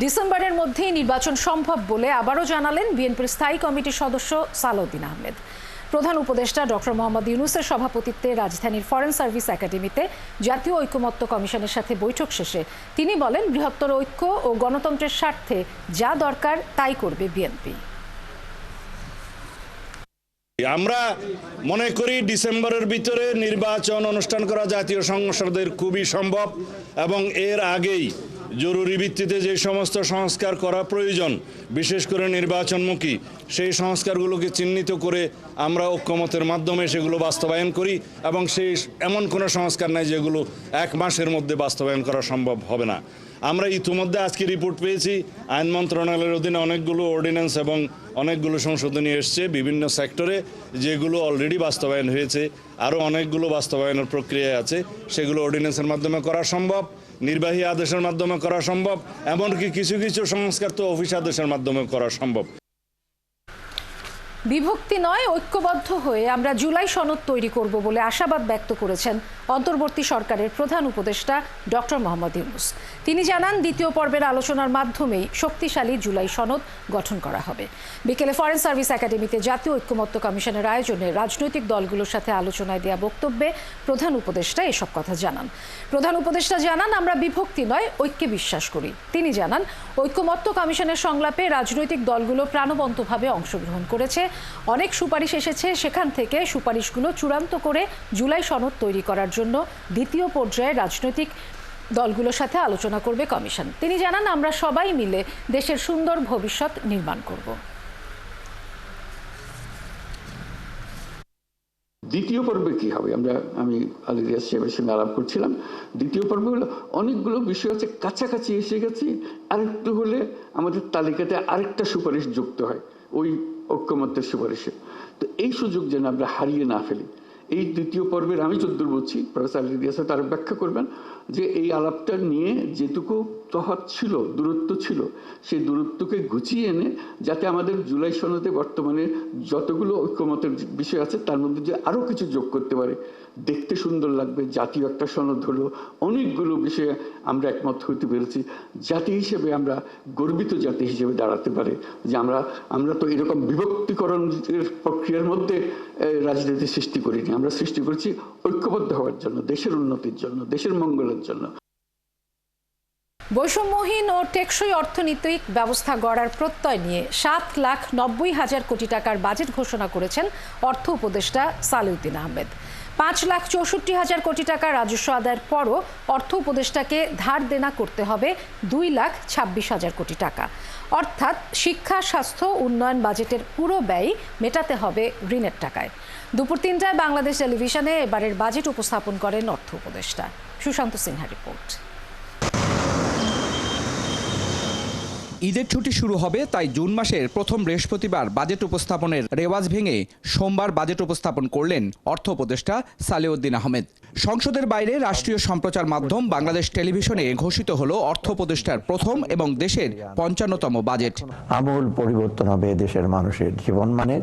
ডিসেম্বরের মধ্যেই নির্বাচন সম্ভব বলে আবারও জানালেন বিএনপির স্থায়ী কমিটির সদস্য সালাউদ্দিন আহমেদ। প্রধান উপদেষ্টা ডক্টর মোহাম্মদ ইউনূসের সভাপতিত্বে রাজধানীর ফরেন সার্ভিস একাডেমিতে জাতীয় ঐকমত্য কমিশনের সাথে বৈঠক শেষে তিনি বলেন, বৃহত্তর ঐক্য ও গণতন্ত্রের স্বার্থে যা দরকার তাই করবে বিএনপি। আমরা মনে করি ডিসেম্বরের ভিতরে নির্বাচন অনুষ্ঠান করা জাতীয় সংসদের খুবই সম্ভব এবং এর আগেই জরুরি ভিত্তিতে যে সমস্ত সংস্কার করা প্রয়োজন, বিশেষ করে নির্বাচনমুখী, সেই সংস্কারগুলোকে চিহ্নিত করে আমরা ঐক্যমতের মাধ্যমে সেগুলো বাস্তবায়ন করি এবং সেই এমন কোনো সংস্কার নাই যেগুলো এক মাসের মধ্যে বাস্তবায়ন করা সম্ভব হবে না। আমরা ইতিমধ্যে আজকে রিপোর্ট পেয়েছি, আইন মন্ত্রণালয়ের অধীনে অনেকগুলো অর্ডিন্যান্স এবং অনেকগুলো সংশোধনী এসছে বিভিন্ন সেক্টরে, যেগুলো অলরেডি বাস্তবায়ন হয়েছে। আরও অনেকগুলো বাস্তবায়নের প্রক্রিয়ায় আছে, সেগুলো অর্ডিন্যান্সের মাধ্যমে করা সম্ভব, নির্বাহী আদেশের মাধ্যমে করা সম্ভব, এমনকি কিছু কিছু সংস্কার তো অফিস আদেশের মাধ্যমে করা সম্ভব। বিভক্তি নয়, ঐক্যবদ্ধ হয়ে আমরা জুলাই সনদ তৈরি করব বলে আশাবাদ ব্যক্ত করেছেন অন্তর্বর্তী সরকারের প্রধান উপদেষ্টা ডক্টর মোহাম্মদ ইউনূস। তিনি জানান, দ্বিতীয় পর্বের আলোচনার মাধ্যমেই শক্তিশালী জুলাই সনদ গঠন করা হবে। বিকেলে ফরেন সার্ভিস একাডেমিতে জাতীয় ঐকমত্য কমিশনের আয়োজনে রাজনৈতিক দলগুলোর সাথে আলোচনায় দেয়া বক্তব্যে প্রধান উপদেষ্টা এসব কথা জানান। প্রধান উপদেষ্টা জানান, আমরা বিভক্তি নয়, ঐক্যে বিশ্বাস করি। তিনি জানান, ঐকমত্য কমিশনের সংলাপে রাজনৈতিক দলগুলো প্রাণবন্তভাবে অংশগ্রহণ করেছে, অনেক সুপারিশ এসেছে, সেখান থেকে সুপারিশগুলো চূড়ান্ত করে জুলাই সনদ তৈরি করার জন্য দ্বিতীয় পর্যায়ে রাজনৈতিক দলগুলোর সাথে আলোচনা করবে কমিশন। তিনি জানান, আমরা সবাই মিলে দেশের সুন্দর ভবিষ্যৎ নির্মাণ করব। দ্বিতীয় পর্বে কি হবে, আমি আলী রিয়াজ সাহেবের সঙ্গে আলাপ করছিলাম। দ্বিতীয় পর্বে হলো অনেকগুলো বিষয় আছে, কাছাকাছি এসে গেছি, আরেকটু হলে আমাদের তালিকাতে আরেকটা সুপারিশ যুক্ত হয় ওই ঐকমত্যের সুপারিশে। তো এই সুযোগ যেন আমরা হারিয়ে না ফেলি। এই দ্বিতীয় পর্বের আমি যদ্দূর বলছি, প্রফেসর আলী রিয়াজ তারা ব্যাখ্যা করবেন যে এই আলাপটা নিয়ে যেটুকু তফাৎ ছিল, দূরত্ব ছিল, সেই দূরত্বকে গুছিয়ে এনে যাতে আমাদের জুলাই সনদে বর্তমানে যতগুলো ঐকমতের বিষয় আছে তার মধ্যে যে আরও কিছু যোগ করতে পারে, দেখতে সুন্দর লাগবে, জাতীয় একটা সনদ হলো, অনেকগুলো বিষয়ে আমরা একমত হইতে পেরেছি। জাতি হিসেবে আমরা গর্বিত জাতি হিসেবে দাঁড়াতে পারে যে আমরা তো এরকম বিভক্তিকরণের প্রক্রিয়ার মধ্যে রাজনীতি সৃষ্টি করিনি, আমরা সৃষ্টি করেছি ঐক্যবদ্ধ হওয়ার জন্য, দেশের উন্নতির জন্য, দেশের মঙ্গলের জন্য। বৈষম্যহীন ও টেকসই অর্থনৈতিক ব্যবস্থা গড়ার প্রত্যয় নিয়ে 7,90,000 কোটি টাকার বাজেট ঘোষণা করেছেন অর্থ উপদেষ্টা সালাউদ্দিন আহমেদ। 5,64,000 কোটি টাকা রাজস্ব আদায়ের পরও অর্থ উপদেষ্টাকে ধার দেনা করতে হবে 2,26,000 কোটি টাকা। অর্থাৎ শিক্ষা, স্বাস্থ্য, উন্নয়ন বাজেটের পুরো ব্যয় মেটাতে হবে ঋণের টাকায়। দুপুর 3টায় বাংলাদেশ টেলিভিশনে এবারের বাজেট উপস্থাপন করেন অর্থ উপদেষ্টা। সুশান্ত সিনহা রিপোর্ট। ঈদের ছুটি শুরু হবে, তাই জুন মাসের প্রথম বৃহস্পতিবার বাজেট উপস্থাপনের রেওয়াজ ভেঙে সোমবার বাজেট উপস্থাপন করলেন অর্থ উপদেষ্টা সালাউদ্দিন আহমেদ। সংসদের বাইরে রাষ্ট্রীয় সম্প্রচার মাধ্যম বাংলাদেশ টেলিভিশনে ঘোষিত হলো অর্থ উপদেষ্টার প্রথম এবং দেশের 55তম বাজেট। আমূল পরিবর্তন হবে দেশের মানুষের জীবনমানের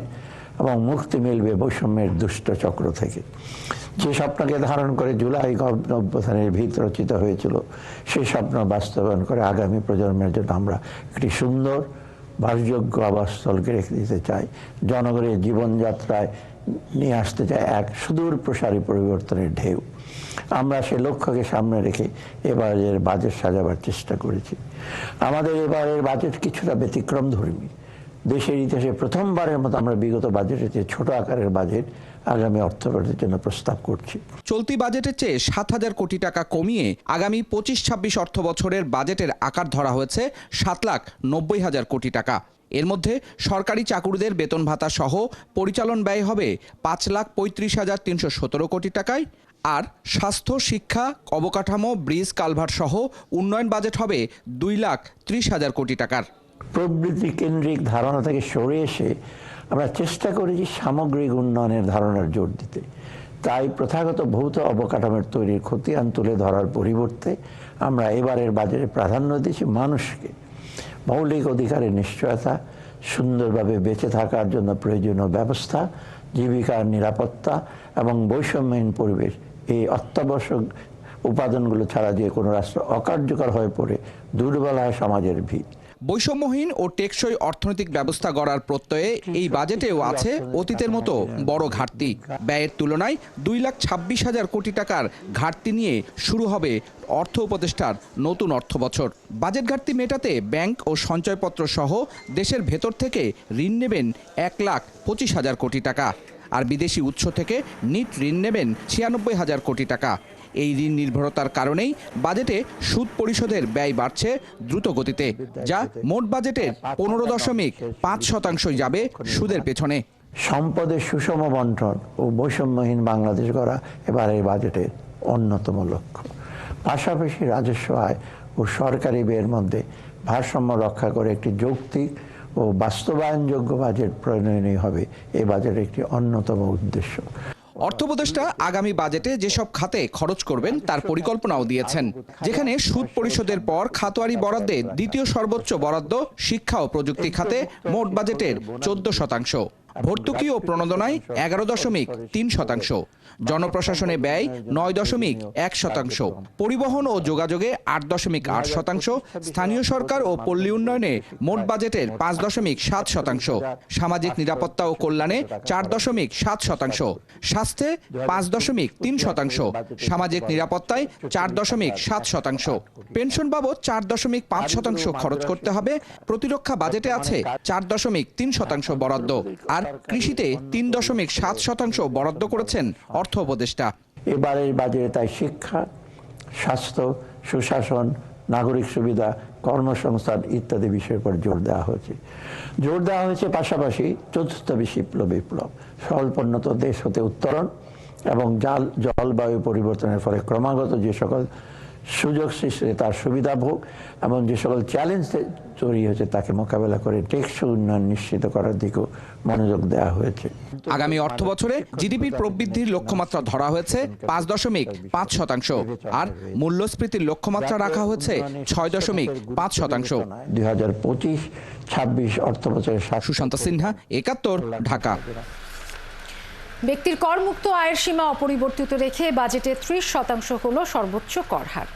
এবং মুক্তি মিলবে বৈষম্যের দুষ্ট চক্র থেকে। যে স্বপ্নকে ধারণ করে জুলাই অভ্যুত্থানের ভিত রচিত হয়েছিল, সেই স্বপ্ন বাস্তবায়ন করে আগামী প্রজন্মের জন্য আমরা একটি সুন্দর বাসযোগ্য আবাসস্থলকে রেখে দিতে চাই। জনগণের জীবনযাত্রায় নিয়ে আসতে চাই এক সুদূর প্রসারী পরিবর্তনের ঢেউ। আমরা সে লক্ষ্যকে সামনে রেখে এবারের বাজেট সাজাবার চেষ্টা করেছি। আমাদের এবারের বাজেট কিছুটা ব্যতিক্রমধর্মী। দেশের ইতিহাসে প্রথমবারের মতো আমরা বিগত বাজেটের চেয়ে ছোট আকারের বাজেট আগামী অর্থবর্ষের জন্য প্রস্তাব করছি। চলতি বাজেটের চেয়ে 7,000 কোটি টাকা কমিয়ে আগামী 25-26 অর্থ বছরের বাজেটের আকার ধরা হয়েছে 7,90,000 কোটি টাকা। এর মধ্যে সরকারি চাকুরিদের বেতন ভাতা সহ পরিচালন ব্যয় হবে 5,35,317 কোটি টাকায়। আর স্বাস্থ্য, শিক্ষা, অবকাঠামো, ব্রিজ, কালভার্ট সহ উন্নয়ন বাজেট হবে 2,30,000 কোটি টাকার। প্রবৃদ্ধি কেন্দ্রিক ধারণা থেকে সরে এসে আমরা চেষ্টা করেছি সামগ্রিক উন্নয়নের ধারণার জোর দিতে। তাই প্রথাগত ভৌত অবকাঠামোর তৈরির খতিয়ান তুলে ধরার পরিবর্তে আমরা এবারের বাজেটে প্রাধান্য দিয়েছি মানুষকে। মৌলিক অধিকারের নিশ্চয়তা, সুন্দরভাবে বেঁচে থাকার জন্য প্রয়োজনীয় ব্যবস্থা, জীবিকার নিরাপত্তা এবং বৈষম্যহীন পরিবেশ, এই অত্যাবশ্যক উপাদানগুলো ছাড়া যে কোনো রাষ্ট্র অকার্যকর হয়ে পড়ে দুর্বল হয় সমাজের ভিত। বৈষম্যহীন ও টেকসই অর্থনৈতিক ব্যবস্থা গড়ার প্রত্যয়ে এই বাজেটেও আছে অতীতের মতো বড় ঘাটতি। ব্যয়ের তুলনায় 2,26,000 কোটি টাকার ঘাটতি নিয়ে শুরু হবে অর্থ উপদেষ্টার নতুন অর্থবছর। বাজেট ঘাটতি মেটাতে ব্যাংক ও সঞ্চয়পত্র সহ দেশের ভেতর থেকে ঋণ নেবেন 1,25,000 কোটি টাকা, আর বিদেশি উৎস থেকে নিট ঋণ নেবেন 96,000 কোটি টাকা। এই ঋণ নির্ভরতার কারণেই বাজেটে সুদ পরিশোধের ব্যয় বাড়ছে দ্রুত গতিতে, যা মোট বাজেটের 15.5% যাবে সুদের পেছনে। সম্পদের সুষম বন্টন ও বৈষম্যহীন বাংলাদেশ গড়া এবার এই বাজেটের অন্যতম লক্ষ্য। পাশাপাশি রাজস্ব আয় ও সরকারি ব্যয়ের মধ্যে ভারসাম্য রক্ষা করে একটি যৌক্তিক ও বাস্তবায়নযোগ্য বাজেট প্রণয়নই হবে এই বাজেটের একটি অন্যতম উদ্দেশ্য। অর্থ উপদেষ্টা আগামী বাজেটে যেসব খাতে খরচ করবেন তার পরিকল্পনাও দিয়েছেন, যেখানে সুদ পরিশোধের পর খাতোয়ারি বরাদ্দে দ্বিতীয় সর্বোচ্চ বরাদ্দ শিক্ষা ও প্রযুক্তি খাতে মোট বাজেটের 14%, ভর্তুকি ও প্রণোদনায় 11.3%, জনপ্রশাসনে ব্যয় 9.1%, পরিবহন ও যোগাযোগে 8.8%, স্থানীয় সরকার ও পল্লী উন্নয়নে মোট বাজেটের 5.7%, সামাজিক নিরাপত্তা ও কল্যাণে 4.7%, স্বাস্থ্যে 5.3%, সামাজিক নিরাপত্তায় 4.7%, পেনশন বাবদ 4.5% খরচ করতে হবে। প্রতিরক্ষা বাজেটে আছে 4.3% বরাদ্দ, আর কৃষিতে 3.7% বরাদ্দ করেছেন অর্থ উপদেষ্টা। এবারের বাজেটে তাই শিক্ষা, স্বাস্থ্য, সুশাসন, নাগরিক সুবিধা, কর্মসংস্থান ইত্যাদি বিষয়ের উপর জোর দেওয়া হয়েছে। পাশাপাশি চতুর্থ বিপ্লব স্বল্পোন্নত দেশ হতে উত্তরণ এবং জলবায়ু পরিবর্তনের ফলে ক্রমাগত যে সকল সুযোগ সৃষ্টি তার সুবিধা ভোগ এবং যে সকল চ্যালেঞ্জ তৈরি হয়েছে তাকে মোকাবেলা করে টেকসই উন্নয়ন নিশ্চিত করার দিকেও মনোযোগ দেওয়া হয়েছে। আগামী অর্থ বছরে জিডিপির প্রবৃদ্ধির লক্ষ্যমাত্রা ধরা হয়েছে 5.5%, আর মূল্যস্ফীতির লক্ষ্যমাত্রা রাখা হয়েছে 6.5%। 2025-26 অর্থ বছরের সুশান্ত সিনহা, 71, ঢাকা। ব্যক্তির করমুক্ত আয়ের সীমা অপরিবর্তিত রেখে বাজেটে 30% হলো সর্বোচ্চ কর হার।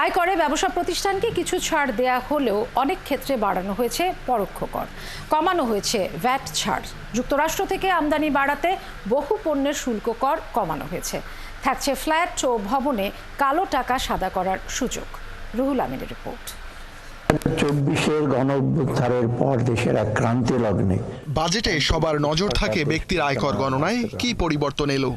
আয়করে ব্যবসা প্রতিষ্ঠানকে কিছু ছাড় দেয়া হলেও অনেক ক্ষেত্রে বাড়ানো হয়েছে পরোক্ষ কর, কমানো হয়েছে ভ্যাট ছাড়। যুক্তরাষ্ট্র থেকে আমদানি বাড়াতে বহু পণ্যের শুল্ক কর কমানো হয়েছে। থাকছে ফ্ল্যাট ও ভবনে কালো টাকা সাদা করার সুযোগ। রুহুল আমিনের রিপোর্ট। 24-এর গণঅভ্যুত্থানের পর দেশের এক ক্রান্তি লগ্নে বাজেটে সবার নজর থাকে ব্যক্তির আয়কর গণনায় কি পরিবর্তন এলো।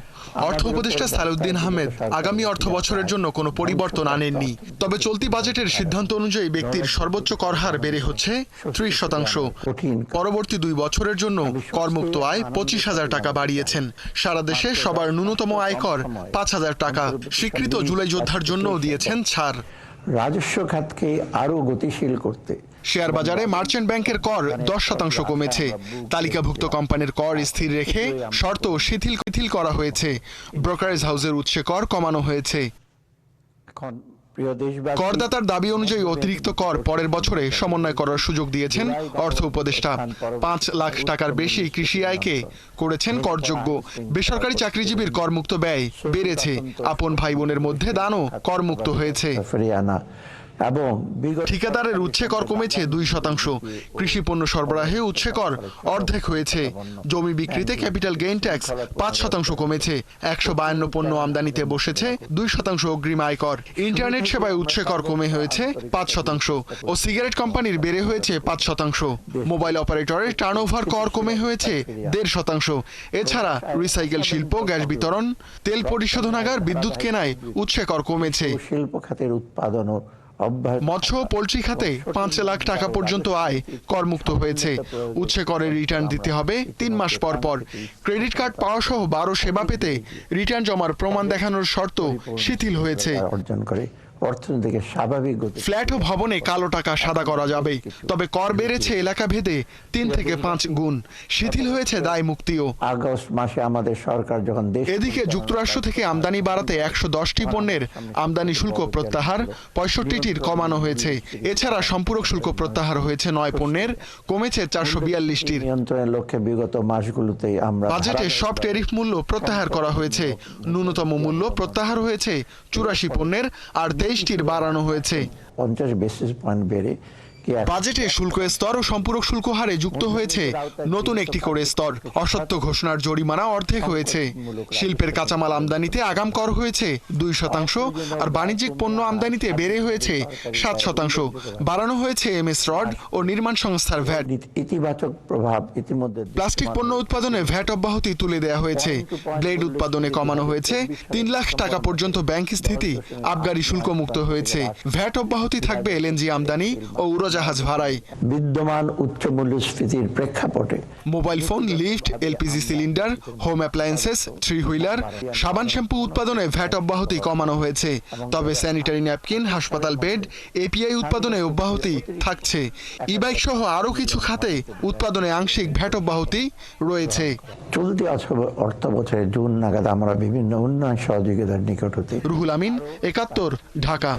অর্থ উপদেষ্টা সালেউদ্দিন আহমেদ আগামী অর্থ বছরের জন্য কোনো পরিবর্তন আনেননি। তবে চলতি বাজেটের সিদ্ধান্ত অনুযায়ী ব্যক্তির সর্বোচ্চ কর হার বেড়ে হচ্ছে 30%। পরবর্তী 2 বছরের জন্য করমুক্ত আয় 25,000 টাকা বাড়িয়েছেন। সারা দেশে সবার ন্যূনতম আয়কর 5,000 টাকা। স্বীকৃত জুলাই যোদ্ধার জন্যও দিয়েছেন ছাড়। রাজস্ব খাতকে আরো গতিশীল করতে শেয়ার বাজারে মার্চেন্ট ব্যাংকের কর 10% কমেছে। তালিকাভুক্ত কোম্পানির কর স্থির রেখে শর্ত শিথিল করা হয়েছে। ব্রোকারেজ হাউসের উৎসে কর কমানো হয়েছে। করদাতার দাবি অনুযায়ী অতিরিক্ত কর পরের বছরে সমন্বয় করার সুযোগ দিয়েছেন অর্থ উপদেষ্টা। 5 লাখ টাকার বেশি কৃষি আয়কে করেছেন করযোগ্য। বেসরকারি চাকরিজীবীর করমুক্ত ব্যয় বেড়েছে। আপন ভাই বোনের মধ্যে দানও করমুক্ত হয়েছে। এবং ঠিকাদারের উৎসে কর কমেছে 2%। কৃষি পণ্য সরবরাহে উৎসে কর অর্ধেক হয়েছে। জমি বিক্রিতে ক্যাপিটাল গেইন ট্যাক্স 5% কমেছে। 152 পণ্য আমদানিতে বসেছে 2% অগ্রিম আয়কর। ইন্টারনেট সেবায় উৎসে কর কমে হয়েছে 5% ও সিগারেট কোম্পানির বেড়ে হয়েছে 5%। মোবাইল অপারেটরের টার্নওভার কর কমে হয়েছে 1.5%। এছাড়া রিসাইকেল শিল্প, গ্যাস বিতরণ, তেল পরিশোধনাগার, বিদ্যুৎ কেনায় উৎসে কর কমেছে। শিল্প খাতের উৎপাদনও মৎস্য ও পোল্ট্রি খাতে 5 লাখ টাকা পর্যন্ত আয় করমুক্ত হয়েছে। উৎসে করের রিটার্ন দিতে হবে 3 মাস পর পর। ক্রেডিট কার্ড পাওয়া সহ 12 সেবা পেতে রিটার্ন জমার প্রমাণ দেখানোর শর্ত শিথিল হয়েছে। অর্জন করে অর্থনীতিকে স্বাভাবিক গতি। ফ্ল্যাট ও ভবনে কালো টাকা সাদা করা যাবে, তবে কর বেড়েছে এলাকা ভেদে 3 থেকে 5 গুণ। শিথিল হয়েছে দায় মুক্তিও। আগস্ট মাসে আমাদের সরকার যখন এদিকে যুক্তরাষ্ট্র থেকে আমদানি বাড়াতে 110টি পণ্যের আমদানি শুল্ক প্রত্যাহার, 65টির কমানো হয়েছে। এছাড়া সম্পূরক শুল্ক প্রত্যাহার হয়েছে 9 পণ্যের, কমেছে 442টির। নিয়ন্ত্রণের লক্ষ্যে বিগত মাসগুলোতেই আমরা বাজেটে সব ট্যারিফ মূল্য প্রত্যাহার করা হয়েছে। ন্যূনতম মূল্য প্রত্যাহার হয়েছে 84 পণ্যের, আর 23টির বাড়ানো হয়েছে। 50 বেসিস পয়েন্ট বেড়ে বাজেটে শুল্ক স্তর ও সম্পূরক শুল্ক হারে যুক্ত হয়েছে নতুন একটি করে স্তর। অসত্য ঘোষণার জরিমানা অর্ধেক হয়েছে। শিল্পের কাঁচামাল আমদানিতে আগাম কর হয়েছে 2%, আর বাণিজ্যিক পণ্য আমদানিতে বেড়ে হয়েছে 7%। বাড়ানো হয়েছে এমএস রড ও নির্মাণ সংস্থার ভ্যাট। ইতিবাচক প্রভাব ইতিমধ্যে প্লাস্টিক পণ্য উৎপাদনে ভ্যাট অব্যাহতি তুলে দেওয়া হয়েছে। ব্লেড উৎপাদনে কমানো হয়েছে 3 লাখ টাকা পর্যন্ত ব্যাংক স্থিতি আবগারি শুল্ক মুক্ত হয়েছে। ভ্যাট অব্যাহতি থাকবে এলএনজি আমদানি ও উড়োজাহাজ ভাড়ায়। বিদ্যমান উচ্চ মূল্যস্ফীতির প্রেক্ষাপটে mobile phone, lift, LPG cylinder, home appliances, 3 wheeler, সাবান শ্যাম্পু উৎপাদনে ভ্যাট অব্যাহতি কমানো হয়েছে। তবে স্যানিটারি ন্যাপকিন, হাসপাতাল বেড, এপিআই উৎপাদনে অব্যাহতি থাকছে। ই-বাইক সহ আরও কিছু খাতে উৎপাদনে আংশিক ভ্যাট অব্যাহতি রয়েছে। চলতি অর্থ বছরের জুন নাগাদ আমরা বিভিন্ন উন্নয়ন সহযোগিতার নিকট হতে। রুহুল আমিন, 71, ঢাকা।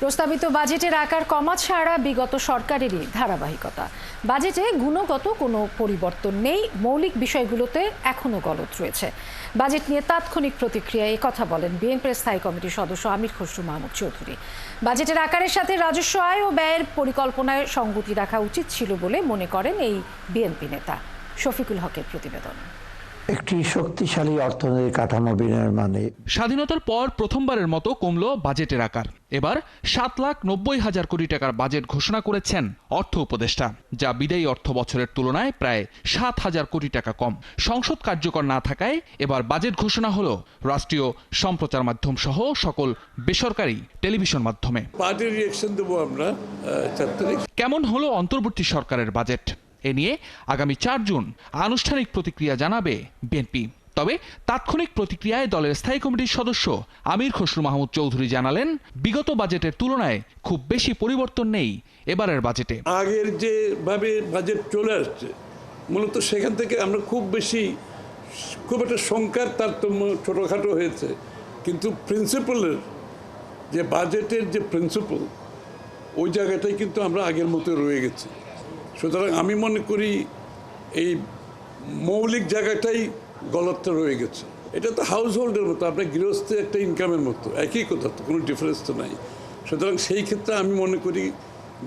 প্রস্তাবিত বাজেটের আকার কমা ছাড়া বিগত সরকারেরই ধারাবাহিকতা। বাজেটে গুণগত কোনো পরিবর্তন নেই, মৌলিক বিষয়গুলোতে এখনও গলদ রয়েছে। বাজেট নিয়ে তাৎক্ষণিক প্রতিক্রিয়ায় কথা বলেন বিএনপির স্থায়ী কমিটির সদস্য আমির খসরু মাহমুদ চৌধুরী। বাজেটের আকারের সাথে রাজস্ব আয় ও ব্যয়ের পরিকল্পনায় সঙ্গতি রাখা উচিত ছিল বলে মনে করেন এই বিএনপি নেতা। শফিকুল হকের প্রতিবেদন। একটি শক্তিশালী অর্থনৈতিক কাঠামো বিনির্মাণে স্বাধীনতার পর প্রথমবারের মতো কমল বাজেটের আকার। এবার 7,90,000 কোটি টাকার বাজেট ঘোষণা করেছেন অর্থ উপদেষ্টা, যা বিদায়ী অর্থ বছরের তুলনায় প্রায় 7,000 কোটি টাকা কম। সংসদ কার্যকর না থাকায় এবার বাজেট ঘোষণা হলো রাষ্ট্রীয় সম্প্রচার মাধ্যম সহ সকল বেসরকারি টেলিভিশন মাধ্যমে। পার্টির রিঅ্যাকশন দেবো আমরা 4 তারিখ। কেমন হলো অন্তর্বর্তী সরকারের বাজেট? এ নিয়ে আগামী 4 জুন আনুষ্ঠানিক প্রতিক্রিয়া জানাবে বিএনপি। তবে তাৎক্ষণিক প্রতিক্রিয়ায় দলের স্থায়ী কমিটির সদস্য আমির খসরু মাহমুদ চৌধুরী জানালেন, বিগত বাজেটের তুলনায় খুব বেশি পরিবর্তন নেই এবারের বাজেটে। আগের যেভাবে বাজেট চলে আসছে, মূলত সেখান থেকে আমরা খুব একটা সংখ্যার তারতম্য ছোটোখাটো হয়েছে, কিন্তু প্রিন্সিপালের যে বাজেটের যে প্রিন্সিপাল, ওই জায়গাটাই কিন্তু আমরা আগের মতো রয়ে গেছি। সুতরাং আমি মনে করি এই মৌলিক জায়গাটাই গলতটা রয়ে গেছে। এটা তো হাউস হোল্ডের মতো, আপনার গৃহস্থ একটা ইনকামের মতো, একই কথা, তো কোনো ডিফারেন্স তো নাই। সুতরাং সেই ক্ষেত্রে আমি মনে করি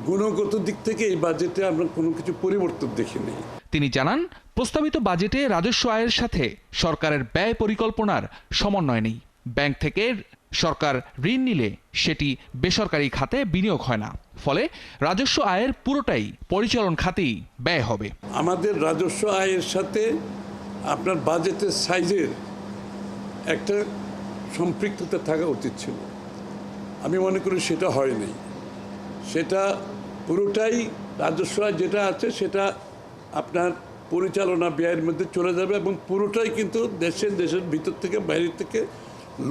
গুণগত দিক থেকে এই বাজেটে আমরা কোনো কিছু পরিবর্তন দেখিনি। তিনি জানান, প্রস্তাবিত বাজেটে রাজস্ব আয়ের সাথে সরকারের ব্যয় পরিকল্পনার সমন্বয় নেই। ব্যাংক থেকে সরকার ঋণ নিলে সেটি বেসরকারি খাতে বিনিয়োগ হয় না, ফলে রাজস্ব আয়ের পুরোটাই পরিচালন খাতেই ব্যয় হবে। আমাদের রাজস্ব আয়ের সাথে আপনার বাজেটের সাইজের একটা সম্পৃক্ততা থাকা উচিত ছিল। আমি মনে করি সেটা হয়নি। সেটা পুরোটাই রাজস্ব আয় যেটা আছে সেটা আপনার পরিচালনা ব্যয়ের মধ্যে চলে যাবে, এবং পুরোটাই কিন্তু দেশের ভিতর থেকে বাইরে থেকে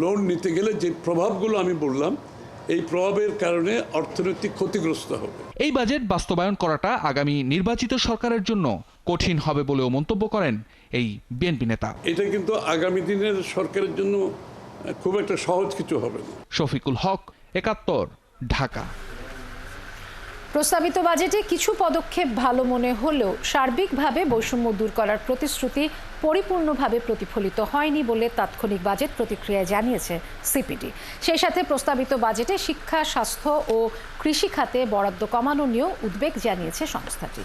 লোন নিতে গেলে যে প্রভাবগুলো আমি বললাম, এই প্রভাবের কারণে অর্থনৈতিক ক্ষতিগ্রস্ত হবে। এই বাজেট বাস্তবায়ন করাটা আগামী নির্বাচিত সরকারের জন্য কঠিন হবে বলেও মন্তব্য করেন এই বিএনপি নেতা। এটা কিন্তু আগামী দিনের সরকারের জন্য খুব একটা সহজ কিছু হবে না। শফিকুল হক, 71, ঢাকা। প্রস্তাবিত বাজেটে কিছু পদক্ষেপ ভালো মনে হলেও সার্বিকভাবে বৈষম্য দূর করার প্রতিশ্রুতি পরিপূর্ণভাবে প্রতিফলিত হয়নি বলে তাৎক্ষণিক বাজেট প্রতিক্রিয়ায় জানিয়েছে সিপিডি। সেই সাথে প্রস্তাবিত বাজেটে শিক্ষা, স্বাস্থ্য ও কৃষি খাতে বরাদ্দ কমানো নিয়েও উদ্বেগ জানিয়েছে সংস্থাটি।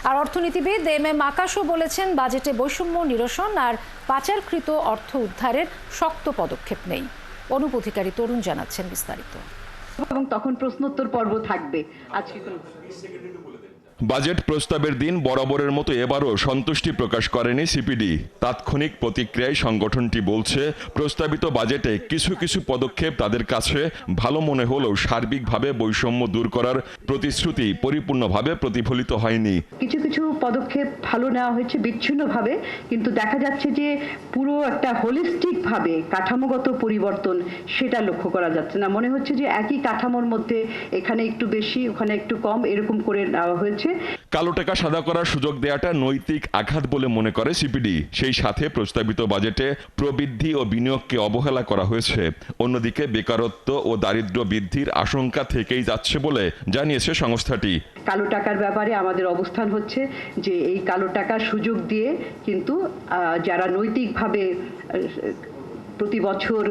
আর অর্থনীতিবিদ এম আকাশও বলেছেন, বাজেটে বৈষম্য নিরসন আর পাচারকৃত অর্থ উদ্ধারের শক্ত পদক্ষেপ নেই। অনুপ অধিকারী তরুণ জানাচ্ছেন বিস্তারিত। এবং তখন প্রশ্নোত্তর পর্ব থাকবে। আজকে বাজেট প্রস্তাবের দিন বরাবরের মতো এবারও সন্তুষ্টি প্রকাশ করেনি সিপিডি। তাৎক্ষণিক প্রতিক্রিয়ায় সংগঠনটি বলছে, প্রস্তাবিত বাজেটে কিছু কিছু পদক্ষেপ তাদের কাছে ভালো মনে হলেও সার্বিকভাবে বৈষম্য দূর করার প্রতিশ্রুতি পরিপূর্ণভাবে প্রতিফলিত হয়নি। কিছু কিছু পদক্ষেপ ভালো নেওয়া হয়েছে বিচ্ছিন্নভাবে, কিন্তু দেখা যাচ্ছে যে পুরো একটা হোলিস্টিক ভাবে কাঠামোগত পরিবর্তন সেটা লক্ষ্য করা যাচ্ছে না। মনে হচ্ছে যে একই কাঠামোর মধ্যে এখানে একটু বেশি, ওখানে একটু কম, এরকম করে নেওয়া হয়েছে। কালো টাকা সাদা করার সুযোগ দেওয়াটা নৈতিক আঘাত বলে মনে করে সিপিডি। সেই সাথে প্রস্তাবিত বাজেটে প্রবৃদ্ধি ও বিনিয়োগকে অবহেলা করা হয়েছে। অন্যদিকে বেকারত্ব ও দারিদ্র্য বৃদ্ধির আশঙ্কা থেকেই যাচ্ছে বলে জানিয়েছে সংস্থাটি। কালো টাকার ব্যাপারে আমাদের অবস্থান হচ্ছে যে এই কালো টাকার সুযোগ দিয়ে কিন্তু যারা নৈতিকভাবে প্রতি বছর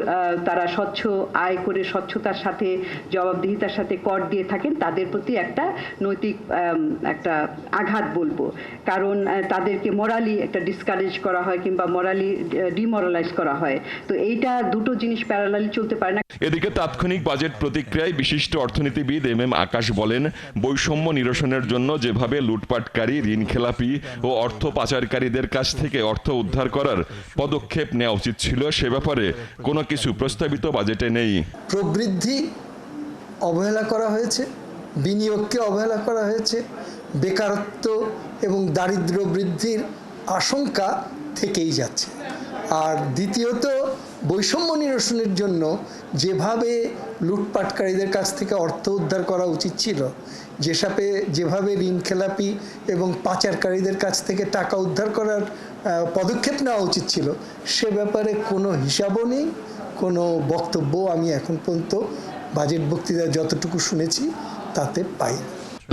তারা স্বচ্ছ আয় করে স্বচ্ছতার সাথে জবাবদিহিতার সাথে কর দিয়ে থাকেন, তাদের প্রতি একটা নৈতিক একটা আঘাত বলবো, কারণ তাদেরকে মোরালি একটা ডিসকারেজ করা হয় কিংবা মোরালি ডিমোরালাইজ করা হয়। তো এইটা দুটো জিনিস প্যারালালি চলতে পারে না। এদিকে তাৎক্ষণিক বাজেট প্রতিক্রিয়ায় বিশিষ্ট অর্থনীতিবিদ MM আকাশ বলেন, বৈষম্য নিরসনের জন্য যেভাবে লুটপাটকারী, ঋণখেলাপি ও অর্থ পাচারকারীদের কাছ থেকে অর্থ উদ্ধার করার পদক্ষেপ নেওয়া উচিত ছিল, সে ব্যাপারে কোনো কিছু প্রস্তাবিত বাজেটে নেই। প্রবৃদ্ধি অবহেলা করা হয়েছে, বিনিয়োগকে অবহেলা করা হয়েছে, বেকারত্ব এবং দারিদ্র্য বৃদ্ধির আশঙ্কা থেকেই যাচ্ছে। আর দ্বিতীয়ত, বৈষম্য নিরসনের জন্য যেভাবে লুটপাটকারীদের কাছ থেকে অর্থ উদ্ধার করা উচিত ছিল, যেভাবে ঋণখেলাপি এবং পাচারকারীদের কাছ থেকে টাকা উদ্ধার করার পদক্ষেপ নেওয়া উচিত ছিল, সে ব্যাপারে কোনো হিসাবও নেই, কোনো বক্তব্য আমি এখন পর্যন্ত বাজেট বক্তৃতায় যতটুকু শুনেছি তাতে পাই।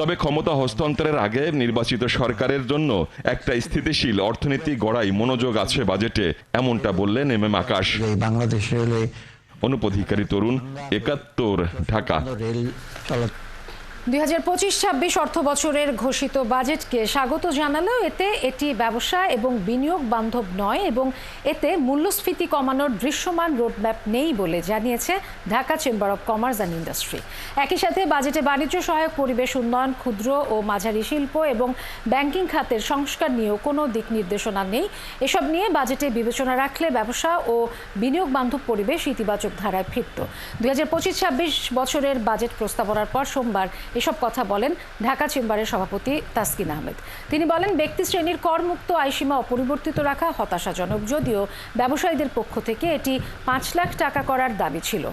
তবে ক্ষমতা হস্তান্তরের আগে নির্বাচিত সরকারের জন্য একটা স্থিতিশীল অর্থনীতি গড়াই মনোযোগ আছে বাজেটে, এমনটা বললেন MM আকাশ। বাংলাদেশের অনুপ অধিকারী, তরুণ, ৭১, ঢাকা। 2025-26 অর্থ বছরের ঘোষিত বাজেটকে স্বাগত জানালেও এটি ব্যবসা এবং বিনিয়োগ বান্ধব নয় এবং এতে মূল্যস্ফীতি কমানোর দৃশ্যমান রোডম্যাপ নেই বলে জানিয়েছে Dhaka chamber of commerce and industry. একই সাথে বাজেটে বাণিজ্য সহায়ক পরিবেশ উন্নয়ন, ক্ষুদ্র ও মাঝারি শিল্প এবং ব্যাংকিং খাতের সংস্কার নিয়েও কোনো দিক নির্দেশনা নেই। এসব নিয়ে বাজেটে বিবেচনা রাখলে ব্যবসা ও বিনিয়োগ বান্ধব পরিবেশ ইতিবাচক ধারায় ফিরত। 2025-26 বছরের বাজেট প্রস্তাবনার পর সোমবার এসব কথা বলেন ঢাকা চেম্বারের সভাপতি তাসকিন আহমেদ। তিনি বলেন, ব্যক্তি শ্রেণীর করমুক্ত আয়সীমা অপরিবর্তিত রাখা হতাশাজনক, যদিও ব্যবসায়ীদের পক্ষ থেকে এটি 5 লাখ টাকা করার দাবি ছিল।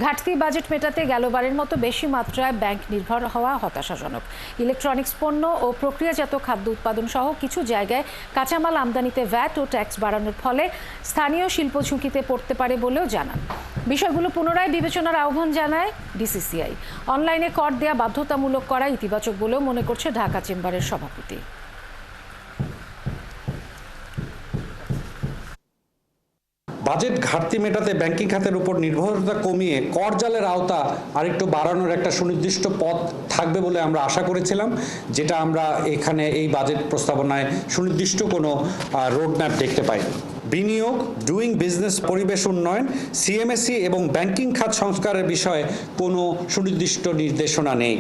ঘাটতি বাজেট মেটাতে গেলবারের মতো বেশি মাত্রায় ব্যাংক নির্ভর হওয়া হতাশাজনক। ইলেকট্রনিক্স পণ্য ও প্রক্রিয়াজাত খাদ্য উৎপাদন সহ কিছু জায়গায় কাঁচামাল আমদানিতে ভ্যাট ও ট্যাক্স বাড়ানোর ফলে স্থানীয় শিল্প ঝুঁকিতে পড়তে পারে বলেও জানান। বিষয়গুলো পুনরায় বিবেচনার আহ্বান জানায় DCCI। অনলাইনে কর দেয়া বাধ্যতামূলক করা ইতিবাচক বলেও মনে করছে ঢাকা চেম্বারের সভাপতি। বাজেট ঘাটতি মেটাতে ব্যাংকিং খাতের উপর নির্ভরতা কমিয়ে কর জালের আওতা আরেকটু বাড়ানোর একটা সুনির্দিষ্ট পথ থাকবে বলে আমরা আশা করেছিলাম, যেটা আমরা এখানে এই বাজেট প্রস্তাবনায় সুনির্দিষ্ট কোনো রোডম্যাপ দেখতে পাই। বিনিয়োগ, ডুইং বিজনেস, পরিবেশ উন্নয়ন, CMSE এবং ব্যাংকিং খাত সংস্কারের বিষয়ে কোনো সুনির্দিষ্ট নির্দেশনা নেই।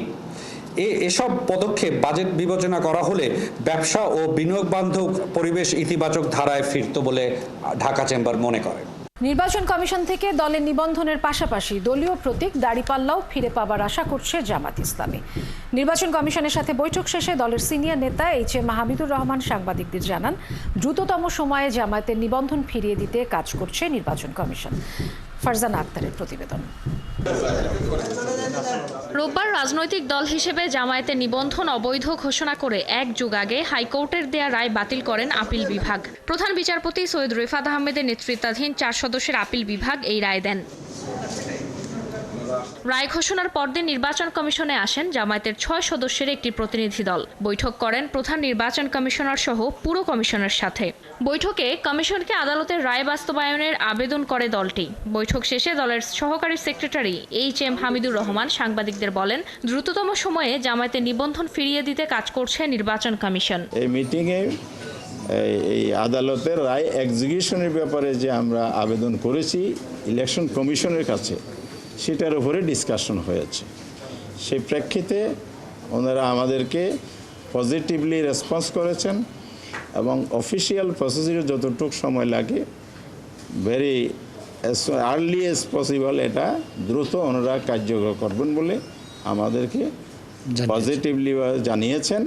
এসব পদক্ষেপ বাজেট বিবেচনা করা হলে ব্যবসা ও বিনিয়োগ বান্ধব পরিবেশ ইতিবাচক ধারায় ফিরত বলে ঢাকা চেম্বার মনে করে। নির্বাচন কমিশন থেকে দলের নিবন্ধনের পাশাপাশি দলীয় প্রতীক দাড়িপাল্লাও ফিরে পাবার আশা করছে জামাত ইসলামী। নির্বাচন কমিশনের সাথে বৈঠক শেষে দলের সিনিয়র নেতা HM হামিদুর রহমান সাংবাদিকদের জানান, দ্রুততম সময়ে জামায়াতের নিবন্ধন ফিরিয়ে দিতে কাজ করছে নির্বাচন কমিশন। ফারজানা আক্তারের প্রতিবেদন। রোববার রাজনৈতিক দল হিসেবে জামায়াতের নিবন্ধন অবৈধ ঘোষণা করে 1 যুগ আগে হাইকোর্টের দেয়া রায় বাতিল করেন আপিল বিভাগ। প্রধান বিচারপতি সৈয়দ রিফাত আহমেদের নেতৃত্বাধীন 4 সদস্যের আপিল বিভাগ এই রায় দেন। রায় ঘোষণার পরদিন নির্বাচন কমিশনে আসেন জামায়াতের 6 সদস্যের একটি প্রতিনিধি দল। বৈঠক করেন প্রধান নির্বাচন কমিশনার সহ পুরো কমিশনের সাথে। বৈঠকে কমিশনকে আদালতের রায় বাস্তবায়নের আবেদন করে দলটি। বৈঠক শেষে দলের সহকারী সেক্রেটারি HM হামিদুর রহমান সাংবাদিকদের বলেন, দ্রুততম সময়ে জামায়াতের নিবন্ধন ফিরিয়ে দিতে কাজ করছে নির্বাচন কমিশন। এই মিটিংয়ে এই আদালতের রায় এক্সিকিউশনের ব্যাপারে যে আমরা আবেদন করেছি ইলেকশন কমিশনের কাছে, সেটার উপরে ডিসকাশন হয়েছে। সেই প্রেক্ষিতে ওনারা আমাদেরকে পজিটিভলি রেসপন্স করেছেন এবং অফিসিয়াল প্রসিডিউর যতটুকু সময় লাগে ভেরি আর্লি এজ পসিবল এটা দ্রুত ওনারা কার্যকর করবেন বলে আমাদেরকে পজিটিভলি জানিয়েছেন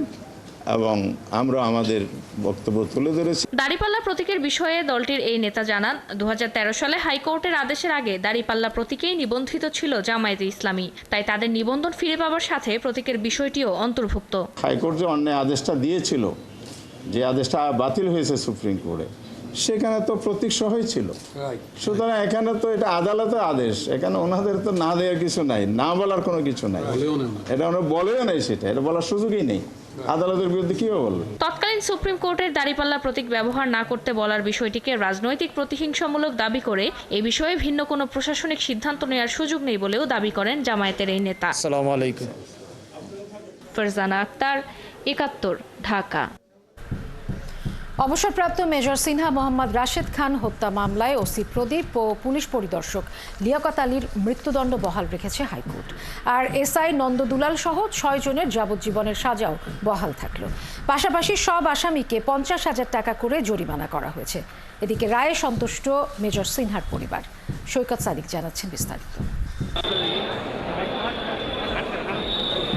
এবং আমরা আমাদের বক্তব্য তুলে ধরেছি। দাড়িপাল্লা প্রতীকের বিষয়ে দলটির এই নেতা জানান, 2013 সালে হাইকোর্টের আদেশের আগে দাড়িপাল্লা প্রতীকেই নিবন্ধিত ছিল জামায়াতে ইসলামী, তাই তাদের নিবন্ধন ফিরে পাওয়ার সাথে প্রতীকের বিষয়টিও অন্তর্ভুক্ত। হাইকোর্ট যে অন্য আদেশটা দিয়েছিল, যে আদেশটা বাতিল হয়েছে সুপ্রিম কোর্টে, সেখানে তো প্রতীক সহই ছিল। সুতরাং এখানে তো এটা আদালতের আদেশ, এখানে ওনাদের তো না দেওয়ার কিছু নাই, না বলার কোনো কিছু নাই, এটা ওরা বলেও নাই, সেটা এটা বলার সুযোগই নেই। আদালতের বিরুদ্ধে কিভাবে বলবে? তৎকালীন সুপ্রিম কোর্টের দাঁড়িপাল্লা প্রতীক ব্যবহার না করতে বলার বিষয়টিকে রাজনৈতিক প্রতিহিংসামূলক দাবি করে এই বিষয়ে ভিন্ন কোনো প্রশাসনিক সিদ্ধান্ত নেওয়ার সুযোগ নেই বলেও দাবি করেন জামায়াতের এই নেতা। আসসালামু আলাইকুম। ফারজানা আক্তার, ৭১, ঢাকা। অবসরপ্রাপ্ত মেজর সিনহা মোহাম্মদ রাশেদ খান হত্যা মামলায় ওসি প্রদীপ ও পুলিশ পরিদর্শক লিয়াকত আলীর মৃত্যুদণ্ড বহাল রেখেছে হাইকোর্ট। আর এসআই নন্দ দুলাল সহ ৬ জনের যাবজ্জীবনের সাজাও বহাল থাকল। পাশাপাশি সব আসামিকে ৫০,০০০ টাকা করে জরিমানা করা হয়েছে। এদিকে রায়ে সন্তুষ্ট মেজর সিনহার পরিবার। সৈকত সাদিক জানাচ্ছেন বিস্তারিত।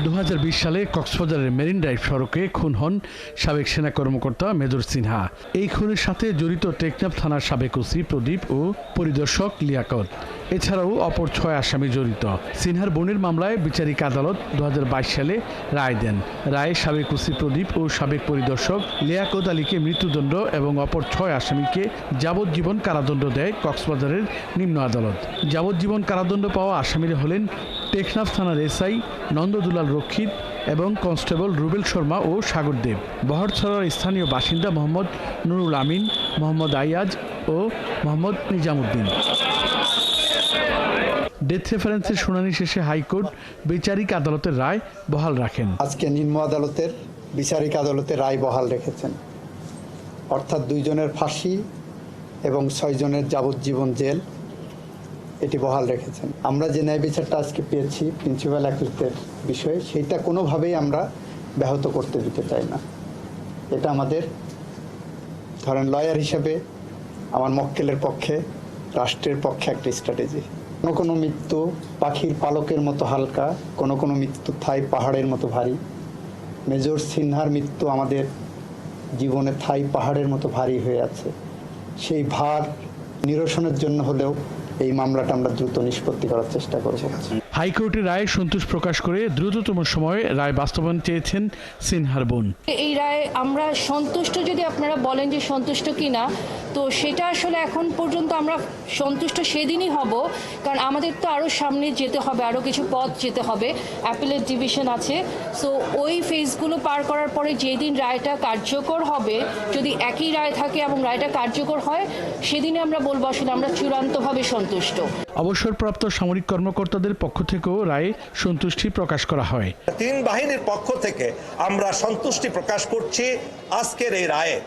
২০২০ সালে কক্সবাজারের মেরিন ড্রাইভ সড়কে খুন হন সাবেক সেনা কর্মকর্তা মেজর সিনহা। এই খুনের সাথে জড়িত টেকনাফ থানার সাবেক ওসি প্রদীপ ও পরিদর্শক লিয়াকত, এছাড়াও অপর ৬ আসামি জড়িত। সিনহার বোনের মামলায় বিচারিক আদালত ২০২২ সালে রায় দেন। রায়ে সাবেক ওসি প্রদীপ ও সাবেক পরিদর্শক লিয়াকত আলীকে মৃত্যুদণ্ড এবং অপর ৬ আসামিকে যাবজ্জীবন কারাদণ্ড দেয় কক্সবাজারের নিম্ন আদালত। যাবজ্জীবন কারাদণ্ড পাওয়া আসামিরা হলেন টেকনাফ থানার এসআই নন্দদুলাল রক্ষিত এবং কনস্টেবল রুবেল শর্মা ও সাগর দেব। বহরছড়ার স্থানীয় বাসিন্দা মোহাম্মদ নুরুল আমিন, মোহাম্মদ আইয়াজ ও মোহাম্মদ নিজামুদ্দিন। ডেথ রেফারেন্সের শুনানি শেষে হাইকোর্ট বিচারিক আদালতের রায় বহাল রাখেন। আজকে নিম্ন আদালতের বিচারিক আদালতের রায় বহাল রেখেছেন, অর্থাৎ 2 জনের ফাঁসি এবং 6 জনের যাবজ্জীবন জেল, এটি বহাল রেখেছেন। আমরা যে ন্যায় বিচারটা আজকে পেয়েছি প্রিন্সিপাল অ্যাকিউজদের বিষয়ে, সেইটা কোনোভাবেই আমরা ব্যাহত করতে দিতে চাই না। এটা আমাদের, ধরেন লয়ার হিসেবে আমার মক্কেলের পক্ষে, রাষ্ট্রের পক্ষে একটা স্ট্র্যাটেজি। কোনো মৃত্যু পাখির পালকের মতো হালকা, কোনো মৃত্যু থাই পাহাড়ের মতো ভারী। মেজর সিনহার মৃত্যু আমাদের জীবনে থাই পাহাড়ের মতো ভারী হয়ে আছে। সেই ভার নিরসনের জন্য হলেও এই মামলাটা আমরা দ্রুত নিষ্পত্তি করার চেষ্টা করব। হাইকোর্টের রায়ে সন্তোষ প্রকাশ করে দ্রুততম সময়ে রায় বাস্তবায়ন চেয়েছেন সিনহার বোন। এই রায়ে আমরা সন্তুষ্ট, যদি আপনারা বলেন যে সন্তুষ্ট কিনা, তো সেটা আসলে এখন পর্যন্ত আমরা সন্তুষ্ট সেদিনই হব, কারণ আমাদের তো আরও সামনে যেতে হবে, আরও কিছু পথ যেতে হবে, অ্যাপিলেট ডিভিশন আছে। সো ওই ফেজগুলো পার করার পরে যেদিন রায়টা কার্যকর হবে, যদি একই রায় থাকে এবং রায়টা কার্যকর হয়, সেদিনে আমরা বলবো আসলে আমরা চূড়ান্তভাবে সন্তুষ্ট। অবসরপ্রাপ্ত সামরিক কর্মকর্তাদের পক্ষ থেকেও রায়ে সন্তুষ্টি প্রকাশ করা হয়। 3 বাহিনীর পক্ষ থেকে আমরা সন্তুষ্টি প্রকাশ করছি আজকের এই রায়ে।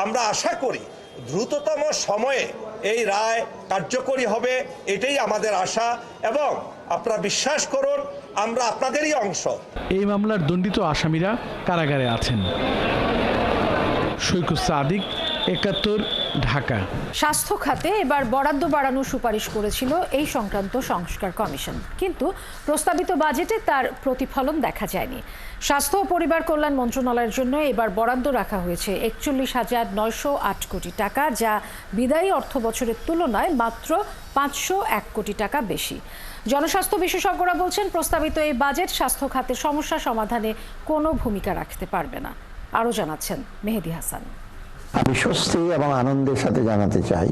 আমরা আশা করি দ্রুততম সময়ে এই রায় কার্যকরী হবে, এটাই আমাদের আশা, এবং আপনারা বিশ্বাস করুন আমরা আপনাদেরই অংশ। এই মামলার দণ্ডিত আসামিরা কারাগারে আছেন। সৈকত সাদিক, ৭১, ঢাকা। স্বাস্থ্য খাতে এবার বরাদ্দ বাড়ানোর সুপারিশ করেছিল এই সংক্রান্ত সংস্কার কমিশন, কিন্তু প্রস্তাবিত বাজেটে তার প্রতিফলন দেখা যায়নি। স্বাস্থ্য ও পরিবার কল্যাণ মন্ত্রণালয়ের জন্য এবার বরাদ্দ রাখা হয়েছে ৪১,৯০৮ কোটি টাকা, যা বিদায়ী অর্থ বছরের তুলনায় মাত্র ৫০১ কোটি টাকা বেশি। জনস্বাস্থ্য বিশেষজ্ঞরা বলছেন প্রস্তাবিত এই বাজেট স্বাস্থ্য খাতের সমস্যা সমাধানে কোনো ভূমিকা রাখতে পারবে না। আরও জানাচ্ছেন মেহেদি হাসান। আমি স্বস্তি এবং আনন্দের সাথে জানাতে চাই,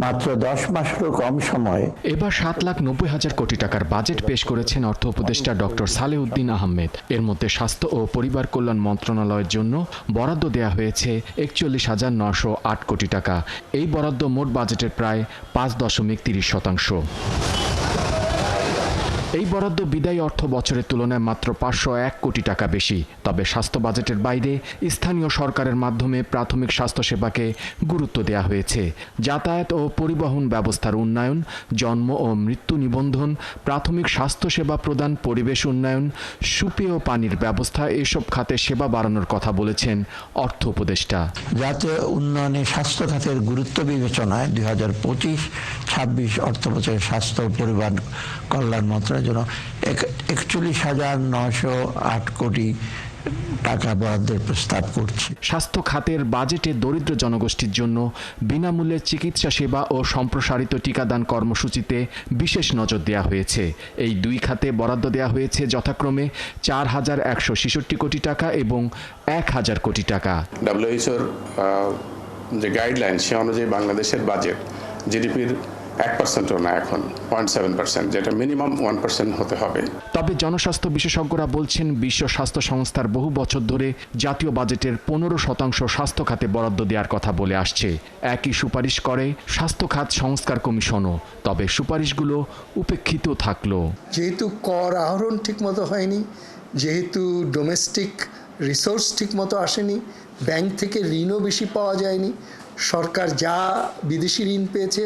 মাত্র 10 মাসেরও কম সময়ে এবার ৭,৯০,০০০ কোটি টাকার বাজেট পেশ করেছেন অর্থ উপদেষ্টা ডক্টর সালেউদ্দিন আহমেদ। এর মধ্যে স্বাস্থ্য ও পরিবার কল্যাণ মন্ত্রণালয়ের জন্য বরাদ্দ দেওয়া হয়েছে ৪১,৯০৮ কোটি টাকা। এই বরাদ্দ মোট বাজেটের প্রায় ৫.৩০%। এই বরাদ্দ বিদায়ী অর্থ বছরের তুলনায় মাত্র ৫০১ কোটি টাকা বেশি। তবে স্বাস্থ্য বাজেটের বাইরে স্থানীয় সরকারের মাধ্যমে প্রাথমিক স্বাস্থ্যসেবাকে গুরুত্ব দেওয়া হয়েছে। যাতায়াত ও পরিবহন ব্যবস্থার উন্নয়ন, জন্ম ও মৃত্যু নিবন্ধন, প্রাথমিক স্বাস্থ্যসেবা প্রদান, পরিবেশ উন্নয়ন, সুপেয় পানির ব্যবস্থা, এসব খাতে সেবা বাড়ানোর কথা বলেছেন অর্থ উপদেষ্টা। জাতীয় উন্নয়নে স্বাস্থ্য খাতের গুরুত্ব বিবেচনায় ২০২৫-২৬ অর্থবছরে স্বাস্থ্য ও পরিবার কল্যাণ মন্ত্রণালয়ের জন্য ৪১,৯০৮ কোটি টাকা বরাদ্দের প্রস্তাব করছি। স্বাস্থ্য খাতের বাজেটে দরিদ্র জনগোষ্ঠীর জন্য বিনামূল্যে চিকিৎসা সেবা ও সম্প্রসারিত টিকাদান কর্মসূচিতে বিশেষ নজর দেওয়া হয়েছে। এই 2 খাতে বরাদ্দ দেওয়া হয়েছে যথাক্রমে ৪,১৬৬ কোটি টাকা এবং ১,০০০ কোটি টাকা। WHO যে গাইডলাইন সে অনুযায়ী বাংলাদেশের বাজেট জিডিপির 1%ও না, এখন 0.7%, যেটা মিনিমাম 1% হতে হবে। তবে জনস্বাস্থ্য বিশেষজ্ঞরা বলছেন বিশ্ব স্বাস্থ্য সংস্থার বহু বছর ধরে জাতীয় বাজেটের 15% স্বাস্থ্য খাতে বরাদ্দ দেওয়ার কথা বলে আসছে। একই সুপারিশ করে স্বাস্থ্য খাত সংস্কার কমিশনও, তবে সুপারিশগুলো উপেক্ষিত থাকলো। যেহেতু কর আহরণ ঠিকমতো হয়নি, যেহেতু ডোমেস্টিক রিসোর্স ঠিকমতো আসেনি, ব্যাংক থেকে ঋণও বেশি পাওয়া যায়নি, সরকার যা বিদেশি ঋণ পেয়েছে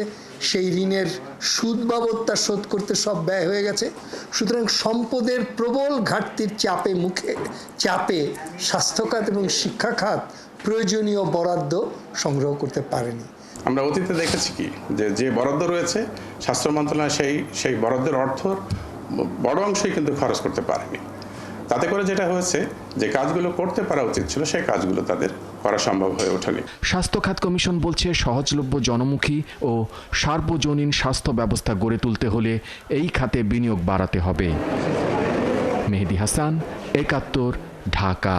সেই ঋণের সুদ বাবদ তা শোধ করতে সব ব্যয় হয়ে গেছে। সুতরাং সম্পদের প্রবল ঘাটতির চাপে স্বাস্থ্য খাত এবং শিক্ষা খাত প্রয়োজনীয় বরাদ্দ সংগ্রহ করতে পারেনি। আমরা অতীতে দেখেছি কি যে বরাদ্দ রয়েছে স্বাস্থ্য মন্ত্রণালয় সেই বরাদ্দের অর্থ বড় অংশই কিন্তু খরচ করতে পারেনি। তাতে করে যেটা হয়েছে যে কাজগুলো করতে পারা উচিত ছিল সেই কাজগুলো তাদের করা সম্ভব হয়ে ওঠেনি। স্বাস্থ্য খাত কমিশন বলছে সহজলভ্য, জনমুখী ও সার্বজনীন স্বাস্থ্য ব্যবস্থা গড়ে তুলতে হলে এই খাতে বিনিয়োগ বাড়াতে হবে। মেহেদী হাসান, ৭১, ঢাকা।